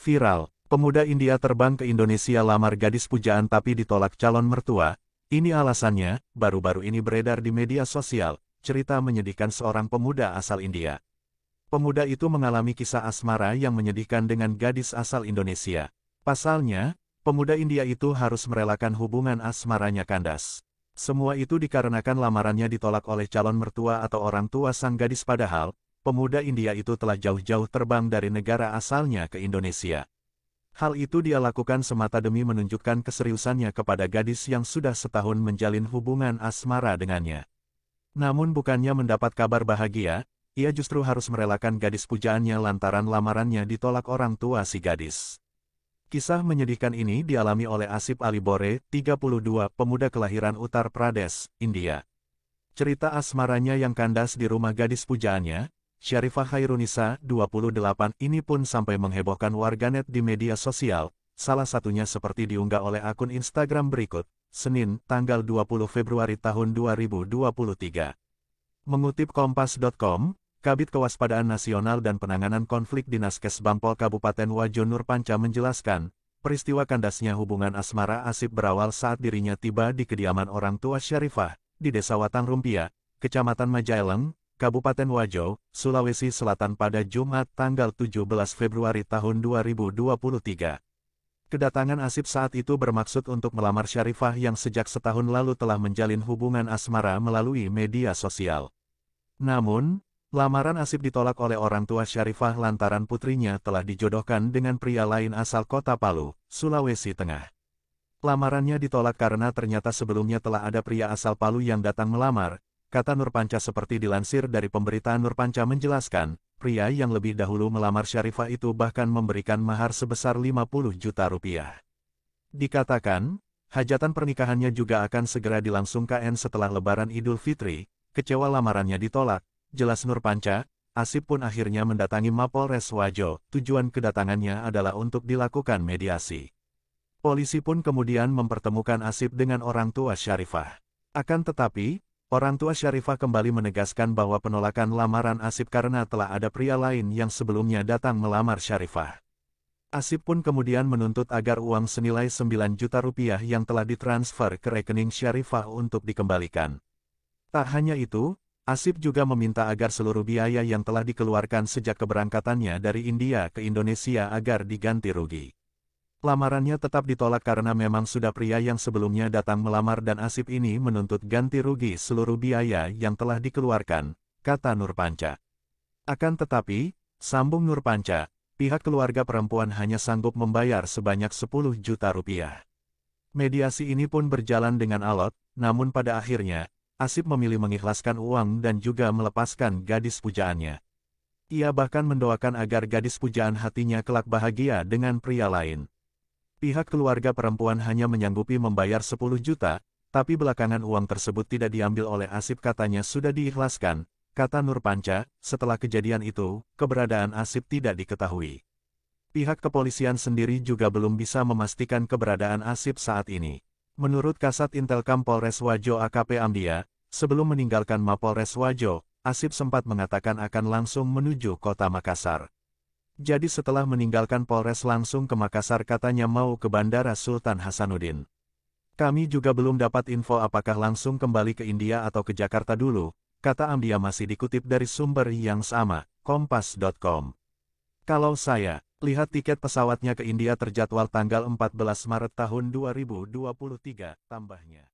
Viral, pemuda India terbang ke Indonesia lamar gadis pujaan tapi ditolak calon mertua. Ini alasannya, baru-baru ini beredar di media sosial, cerita menyedihkan seorang pemuda asal India. Pemuda itu mengalami kisah asmara yang menyedihkan dengan gadis asal Indonesia. Pasalnya, pemuda India itu harus merelakan hubungan asmaranya kandas. Semua itu dikarenakan lamarannya ditolak oleh calon mertua atau orang tua sang gadis padahal, pemuda India itu telah jauh-jauh terbang dari negara asalnya ke Indonesia. Hal itu dia lakukan semata demi menunjukkan keseriusannya kepada gadis yang sudah setahun menjalin hubungan asmara dengannya. Namun bukannya mendapat kabar bahagia, ia justru harus merelakan gadis pujaannya lantaran lamarannya ditolak orang tua si gadis. Kisah menyedihkan ini dialami oleh Asif Ali Bore, 32, pemuda kelahiran Uttar Pradesh, India. Cerita asmaranya yang kandas di rumah gadis pujaannya, Syarifah Khairunisa, 28, ini pun sampai menghebohkan warganet di media sosial, salah satunya seperti diunggah oleh akun Instagram berikut, Senin, tanggal 20 Februari tahun 2023. Mengutip Kompas.com, Kabid Kewaspadaan Nasional dan Penanganan Konflik Dinaskes Bampol Kabupaten Wajo Nurpanca menjelaskan, peristiwa kandasnya hubungan asmara Asif berawal saat dirinya tiba di kediaman orang tua Syarifah, di Desa Watang Rumpia, Kecamatan Majaeleng, Kabupaten Wajo, Sulawesi Selatan pada Jumat tanggal 17 Februari tahun 2023. Kedatangan Asif saat itu bermaksud untuk melamar Syarifah yang sejak setahun lalu telah menjalin hubungan asmara melalui media sosial. Namun, lamaran Asif ditolak oleh orang tua Syarifah lantaran putrinya telah dijodohkan dengan pria lain asal kota Palu, Sulawesi Tengah. Lamarannya ditolak karena ternyata sebelumnya telah ada pria asal Palu yang datang melamar. Kata Nurpanca seperti dilansir dari pemberitaan Nurpanca menjelaskan, pria yang lebih dahulu melamar Syarifah itu bahkan memberikan mahar sebesar 50 juta rupiah. Dikatakan, hajatan pernikahannya juga akan segera dilangsungkan setelah Lebaran Idul Fitri. Kecewa lamarannya ditolak, jelas Nurpanca, Asif pun akhirnya mendatangi Mapolres Wajo. Tujuan kedatangannya adalah untuk dilakukan mediasi. Polisi pun kemudian mempertemukan Asif dengan orang tua Syarifah. Akan tetapi, orang tua Syarifah kembali menegaskan bahwa penolakan lamaran Asif karena telah ada pria lain yang sebelumnya datang melamar Syarifah. Asif pun kemudian menuntut agar uang senilai 9 juta rupiah yang telah ditransfer ke rekening Syarifah untuk dikembalikan. Tak hanya itu, Asif juga meminta agar seluruh biaya yang telah dikeluarkan sejak keberangkatannya dari India ke Indonesia agar diganti rugi. Lamarannya tetap ditolak karena memang sudah pria yang sebelumnya datang melamar dan Asif ini menuntut ganti rugi seluruh biaya yang telah dikeluarkan, kata Nurpanca. Akan tetapi, sambung Nurpanca, pihak keluarga perempuan hanya sanggup membayar sebanyak 10 juta rupiah. Mediasi ini pun berjalan dengan alot, namun pada akhirnya, Asif memilih mengikhlaskan uang dan juga melepaskan gadis pujaannya. Ia bahkan mendoakan agar gadis pujaan hatinya kelak bahagia dengan pria lain. Pihak keluarga perempuan hanya menyanggupi membayar 10 juta, tapi belakangan uang tersebut tidak diambil oleh Asif katanya sudah diikhlaskan, kata Nurpanca. Setelah kejadian itu, keberadaan Asif tidak diketahui. Pihak kepolisian sendiri juga belum bisa memastikan keberadaan Asif saat ini. Menurut Kasat Intelkam Polres Wajo AKP Amdia, sebelum meninggalkan Mapolres Wajo, Asif sempat mengatakan akan langsung menuju kota Makassar. Jadi setelah meninggalkan Polres langsung ke Makassar katanya mau ke Bandara Sultan Hasanuddin. Kami juga belum dapat info apakah langsung kembali ke India atau ke Jakarta dulu, kata Amdia masih dikutip dari sumber yang sama, Kompas.com. Kalau saya lihat tiket pesawatnya ke India terjadwal tanggal 14 Maret tahun 2023, tambahnya.